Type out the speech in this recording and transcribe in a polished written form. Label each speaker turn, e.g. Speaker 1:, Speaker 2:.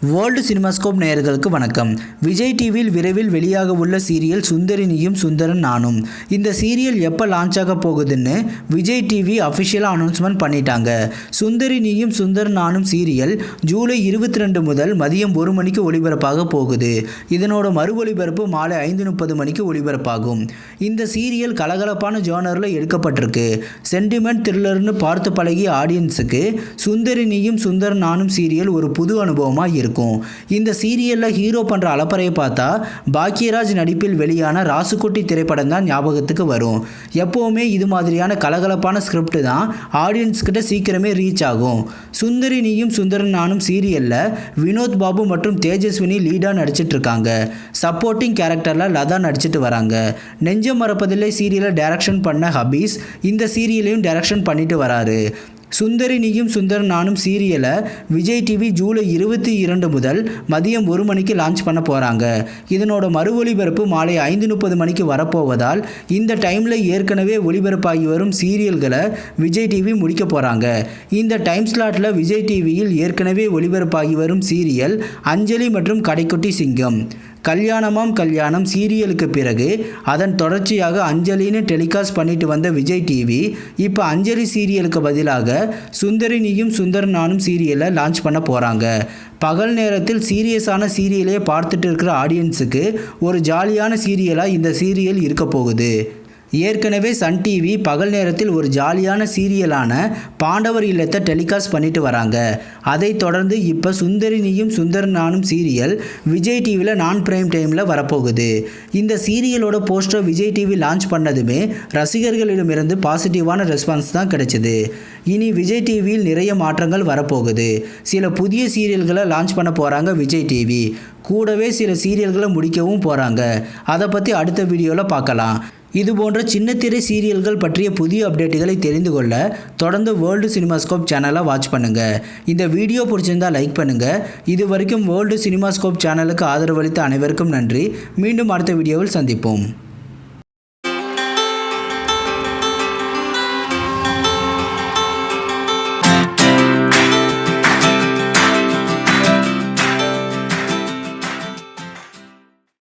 Speaker 1: World cinemascope நேயர்களுக்கு வணக்கம். விஜய் டிவியில் விரைவில் வெளியாக உள்ள சீரியல் சுந்தரி நீயும் சுந்தரன் நானும். இந்த சீரியல் எப்போ லான்ச் ஆக போகுதுன்னு விஜய் டிவி அஃபிஷியலாக அனௌன்ஸ்மெண்ட் பண்ணிட்டாங்க. சுந்தரி நீயும் சுந்தரன் நானும் சீரியல் ஜூலை 22 முதல் மதியம் 1 மணிக்கு ஒளிபரப்பாக போகுது. இதனோட மறு ஒளிபரப்பு மாலை 5:30 மணிக்கு ஒளிபரப்பாகும். இந்த சீரியல் கலகலப்பான ஜானரில் எடுக்கப்பட்டிருக்கு. சென்டிமெண்ட் த்ரில்லர்னு பார்த்து பழகிய ஆடியன்ஸுக்கு சுந்தரி நீயும் சுந்தரன் நானும் சீரியல் ஒரு புது அனுபவமாக இருக்கும். இந்த சீரியலில் ஹீரோ பண்ணுற அலப்பறையை பார்த்தா பாக்யராஜ் நடிப்பில் வெளியான ராசுக்குட்டி திரைப்படம் தான் ஞாபகத்துக்கு வரும். எப்போவுமே இது மாதிரியான கலகலப்பான ஸ்கிரிப்ட் தான் ஆடியன்ஸ் கிட்ட சீக்கிரமே ரீச் ஆகும். சுந்தரி நீயும் சுந்தரன் நானும் சீரியலில் வினோத் பாபு மற்றும் தேஜஸ்வினி லீடாக நடிச்சிட்டு இருக்காங்க. சப்போர்ட்டிங் கேரக்டரில் லதா நடிச்சிட்டு வராங்க. நெஞ்சம் மறப்பதில்லை சீரியலை டைரக்ஷன் பண்ண ஹபீஸ் இந்த சீரியலையும் டைரக்ஷன் பண்ணிட்டு வராரு. சுந்தரி நீயும் சுந்தரன் நானும் சீரியலை விஜய் டிவி ஜூலை 22 முதல் மதியம் 1 மணிக்கு லான்ச் பண்ண போகிறாங்க. இதனோட மறு ஒளிபரப்பு மாலை 5:30 மணிக்கு வரப்போவதால் இந்த டைமில் ஏற்கனவே ஒளிபரப்பாகி வரும் சீரியல்களை விஜய் டிவி முடிக்க போகிறாங்க. இந்த டைம் ஸ்லாட்டில் விஜய் டிவியில் ஏற்கனவே ஒளிபரப்பாகி வரும் சீரியல் அஞ்சலி மற்றும் கடைக்குட்டி சிங்கம். கல்யாணமாம் கல்யாணம் சீரியலுக்கு பிறகு அதன் தொடர்ச்சியாக அஞ்சலின்னு டெலிகாஸ்ட் பண்ணிட்டு வந்த விஜய் டிவி இப்போ அஞ்சலி சீரியலுக்கு பதிலாக சுந்தரி நீயும் சுந்தரன் நானும் சீரியலை லான்ச் பண்ண போகிறாங்க. பகல் நேரத்தில் சீரியஸான சீரியலே பார்த்துட்டு இருக்கிற ஆடியன்ஸுக்கு ஒரு ஜாலியான சீரியலாக இந்த சீரியல் இருக்க போகுது. ஏற்கனவே சன் டிவி பகல் நேரத்தில் ஒரு ஜாலியான சீரியலான பாண்டவர் இல்லத்தை டெலிகாஸ்ட் பண்ணிட்டு வராங்க. அதை தொடர்ந்து இப்போ சுந்தரி நீயும் சுந்தரன் நானும் சீரியல் விஜய் டிவியில் நான் பிரைம் டைமில் வரப்போகுது. இந்த சீரியலோட போஸ்டர் விஜய் டிவி லான்ச் பண்ணதுமே ரசிகர்களிடமிருந்து பாசிட்டிவான ரெஸ்பான்ஸ் தான் கிடைச்சிது. இனி விஜய் டிவியில் நிறைய மாற்றங்கள் வரப்போகுது. சில புதிய சீரியல்களை லான்ச் பண்ண போகிறாங்க விஜய் டிவி. கூடவே சில சீரியல்களை முடிக்கவும் போகிறாங்க. அதை பற்றி அடுத்த வீடியோவில் பார்க்கலாம். இது போன்ற சின்னத்திரை சீரியல்கள் பற்றிய புதிய அப்டேட்டுகளை தெரிந்து கொள்ள தொடர்ந்து வேர்ல்டு சினிமாஸ்கோப் சேனலை வாட்ச் பண்ணுங்கள். இந்த வீடியோ பிடிச்சிருந்தால் லைக் பண்ணுங்கள். இது வரைக்கும் வேர்ல்டு சினிமாஸ்கோப் சேனலுக்கு ஆதரவளித்த அனைவருக்கும் நன்றி. மீண்டும் அடுத்த வீடியோவில் சந்திப்போம்.